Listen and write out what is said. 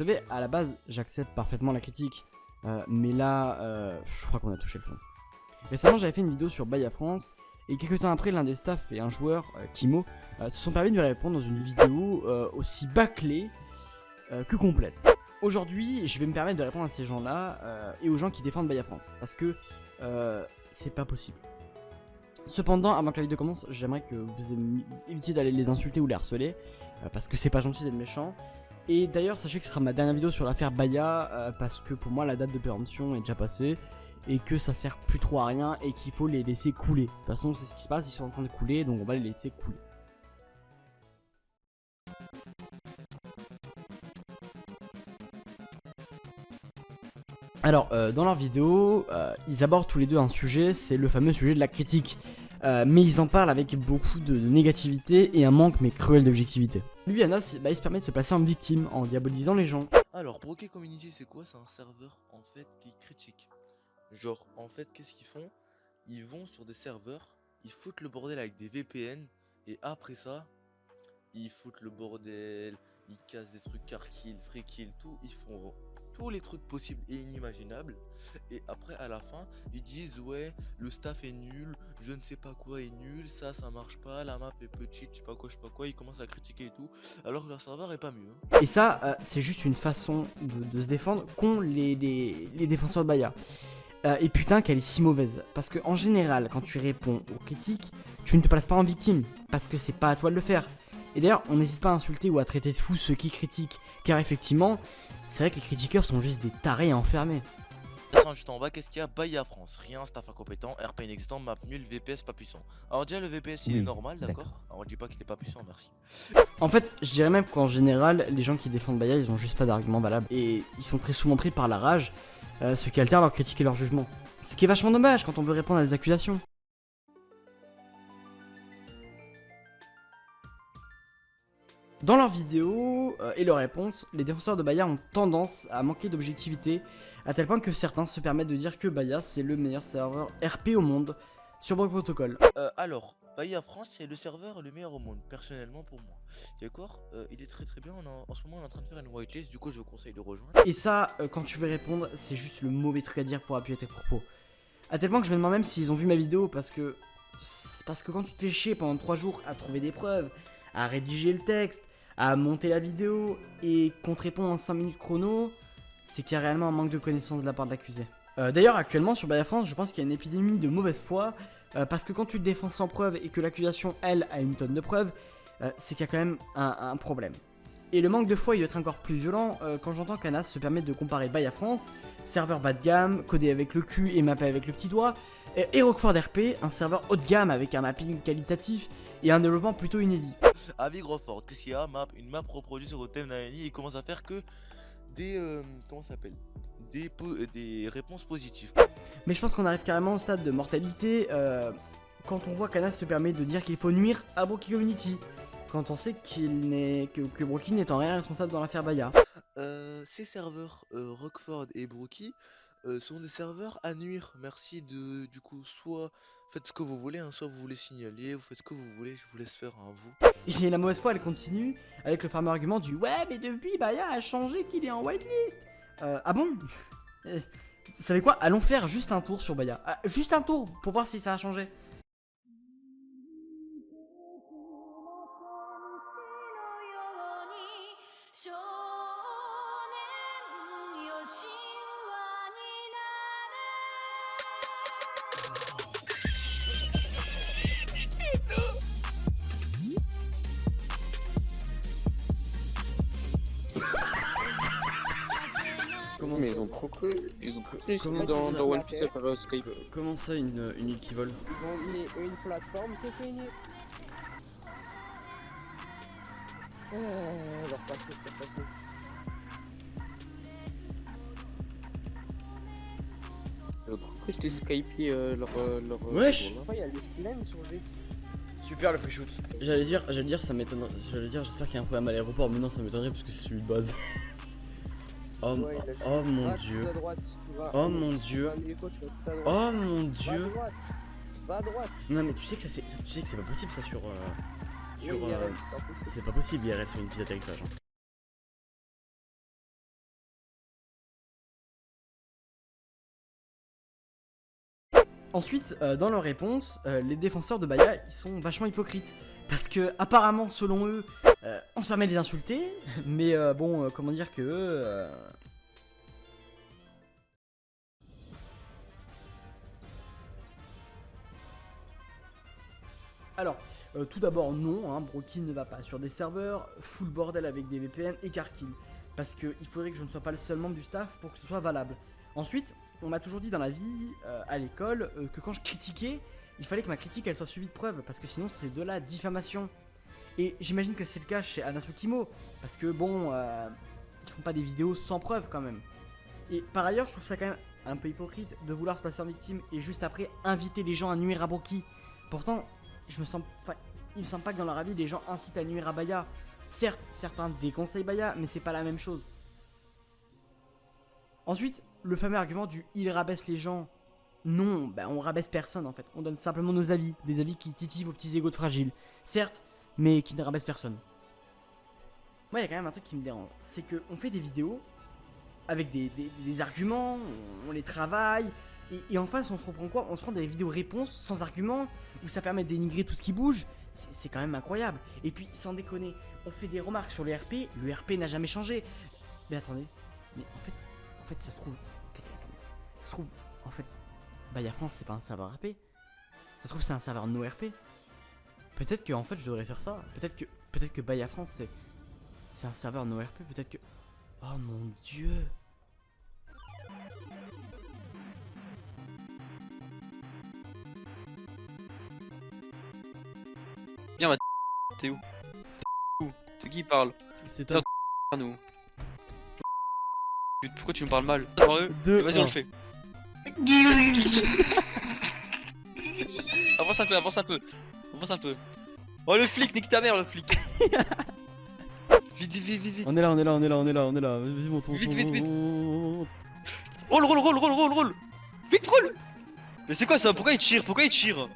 savez, à la base, j'accepte parfaitement la critique, mais là, je crois qu'on a touché le fond. Récemment, j'avais fait une vidéo sur Baya France, et quelques temps après, l'un des staffs et un joueur, Kimo, se sont permis de lui répondre dans une vidéo aussi bâclée que complète. Aujourd'hui, je vais me permettre de répondre à ces gens-là et aux gens qui défendent Baya France, parce que c'est pas possible. Cependant, avant que la vidéo commence, j'aimerais que vous évitiez d'aller les insulter ou les harceler, parce que c'est pas gentil d'être méchant. Et d'ailleurs, sachez que ce sera ma dernière vidéo sur l'affaire Baya, parce que pour moi la date de péremption est déjà passée, et que ça sert plus trop à rien, et qu'il faut les laisser couler. De toute façon, c'est ce qui se passe, ils sont en train de couler, donc on va les laisser couler. Alors, dans leur vidéo, ils abordent tous les deux un sujet, c'est le fameux sujet de la critique. Mais ils en parlent avec beaucoup de négativité et un manque mais cruel d'objectivité. Lui, Anas, il se permet de se placer en victime en diabolisant les gens. Alors, Broké Community, c'est quoi? C'est un serveur en fait qui critique. Genre, en fait, qu'est-ce qu'ils font? Ils vont sur des serveurs, ils foutent le bordel avec des VPN, et après ça, ils foutent le bordel, ils cassent des trucs car kill, free kill, tout, ils font tous les trucs possibles et inimaginables, et après à la fin ils disent ouais le staff est nul, je ne sais pas quoi est nul, ça marche pas, la map est petite, je sais pas quoi, ils commencent à critiquer et tout, alors que leur serveur est pas mieux hein. Et ça, c'est juste une façon de se défendre qu'ont les défenseurs de Baya. Et putain qu'elle est si mauvaise, parce que en général quand tu réponds aux critiques, tu ne te places pas en victime, parce que c'est pas à toi de le faire. Et d'ailleurs, on n'hésite pas à insulter ou à traiter de fous ceux qui critiquent, car effectivement, c'est vrai que les critiqueurs sont juste des tarés enfermés. Juste en bas, qu'est-ce qu'il y a? Baya France, rien, staff incompétent, RP inexistant, map nul, VPS pas puissant. Alors déjà le VPS il est normal, d'accord. Alors on dit pas qu'il est pas puissant, merci. En fait, je dirais même qu'en général, les gens qui défendent Baya, ils ont juste pas d'arguments valables. Et ils sont très souvent pris par la rage, ce qui altère leur critique et leur jugement. Ce qui est vachement dommage quand on veut répondre à des accusations. Dans leurs vidéos et leurs réponses, les défenseurs de Baya ont tendance à manquer d'objectivité, à tel point que certains se permettent de dire que Baya c'est le meilleur serveur RP au monde sur Brock Protocol. Alors, Baya France c'est le serveur le meilleur au monde, personnellement pour moi. D'accord, il est très bien, en ce moment on est en train de faire une whitelist, du coup je vous conseille de rejoindre. Et ça, quand tu veux répondre, c'est juste le mauvais truc à dire pour appuyer tes propos. À tel point que je me demande même s'ils ont vu ma vidéo, parce que quand tu te fais chier pendant 3 jours à trouver des preuves, à rédiger le texte, à monter la vidéo, et qu'on te répond en 5 minutes chrono, c'est qu'il y a réellement un manque de connaissances de la part de l'accusé. D'ailleurs, actuellement sur Baya France, je pense qu'il y a une épidémie de mauvaise foi, parce que quand tu te défends sans preuve et que l'accusation, elle, a une tonne de preuves, c'est qu'il y a quand même un problème. Et le manque de foi il doit être encore plus violent quand j'entends qu'Anas se permet de comparer Baya France, serveur bas de gamme, codé avec le cul et mappé avec le petit doigt, et Roquefort RP, un serveur haut de gamme avec un mapping qualitatif et un développement plutôt inédit. Avec Roquefort, qu'est-ce qu'il y a? Une map reproduite sur le thème d'Anani, il commence à faire que des comment ça s'appelle, des réponses positives. Mais je pense qu'on arrive carrément au stade de mortalité quand on voit qu'Anas se permet de dire qu'il faut nuire à Broky Community, quand on sait que Broky n'est en rien responsable dans l'affaire Baya. Ces serveurs Roquefort et Brookie sont des serveurs à nuire. Merci du coup, soit faites ce que vous voulez, hein, soit vous voulez signaler, vous faites ce que vous voulez, je vous laisse faire à vous. Et la mauvaise foi elle continue avec le fameux argument du ouais mais depuis Baya a changé qu'il est en whitelist. Ah bon? Vous savez quoi? Allons faire juste un tour sur Baya. Juste un tour pour voir si ça a changé. Mais ils ont trop cru, ils sont dans One Piece par Skype. Comment ça une île qui vole? Ils ont mis une plateforme, c'est fini. Leur passé, c'est passé. Ils ont trop cru c'était Skype leur Wesh. Pourquoi il y a le silence sur le jeu? Super le free shoot. J'allais dire ça m'étonnerait. J'allais dire j'espère qu'il y a un problème à l'aéroport, mais non ça m'étonnerait parce que c'est celui de base. Oh, Ouais, oh mon dieu. Oh mon dieu. Oh mon dieu. Va à droite. Non mais tu sais que c'est pas possible ça sur Oui, IRL, c'est pas possible. c'est pas possible IRL sur une piste d'atterrissage. Ensuite, dans leur réponse, les défenseurs de Baya, ils sont vachement hypocrites. Parce que, apparemment, selon eux, on se permet de les insulter, mais bon, comment dire que eux... Alors, tout d'abord, non, hein, Broky ne va pas sur des serveurs, full bordel avec des VPN et Carkill. Parce qu'il faudrait que je ne sois pas le seul membre du staff pour que ce soit valable. Ensuite, on m'a toujours dit dans la vie, à l'école, que quand je critiquais, il fallait que ma critique elle soit suivie de preuves, parce que sinon c'est de la diffamation. Et j'imagine que c'est le cas chez Anasukimo, parce que bon, ils font pas des vidéos sans preuves quand même. Et par ailleurs, je trouve ça quand même un peu hypocrite de vouloir se placer en victime et juste après inviter les gens à nuire à Broky. Pourtant, il me semble pas que dans leur avis, les gens incitent à nuire à Baya. Certes, certains déconseillent Baya, mais c'est pas la même chose. Ensuite, le fameux argument du « il rabaisse les gens ». Non, bah on rabaisse personne en fait. On donne simplement nos avis, des avis qui titillent vos petits égos de fragiles. Certes, mais qui ne rabaissent personne. Moi, il y a quand même un truc qui me dérange. C'est qu'on fait des vidéos avec des arguments, on les travaille. Et en face, on se reprend quoi? On se prend des vidéos réponses sans arguments, où ça permet de dénigrer tout ce qui bouge. C'est quand même incroyable. Et puis, sans déconner, on fait des remarques sur le RP n'a jamais changé. Mais attendez, mais en fait, ça se trouve... Attendez, ça se trouve, en fait, Baya France, c'est pas un serveur RP. Ça se trouve, c'est un serveur no RP. Peut-être que, en fait, je devrais faire ça. Peut-être que Baya France, c'est un serveur no RP. Peut-être que... Oh mon dieu. Viens, ma t'es où? C'est qui parle? C'est toi. Nous. Pourquoi tu me parles mal? Vas-y, on le fait. Avance un peu, avance un peu. Avance un peu. Oh, le flic, nique ta mère, le flic. Vite, vite, vite, vite, vite. On est là. Vas-y, monte. Vite. Roule. Vite, roule. Mais c'est quoi ça? Pourquoi il tire?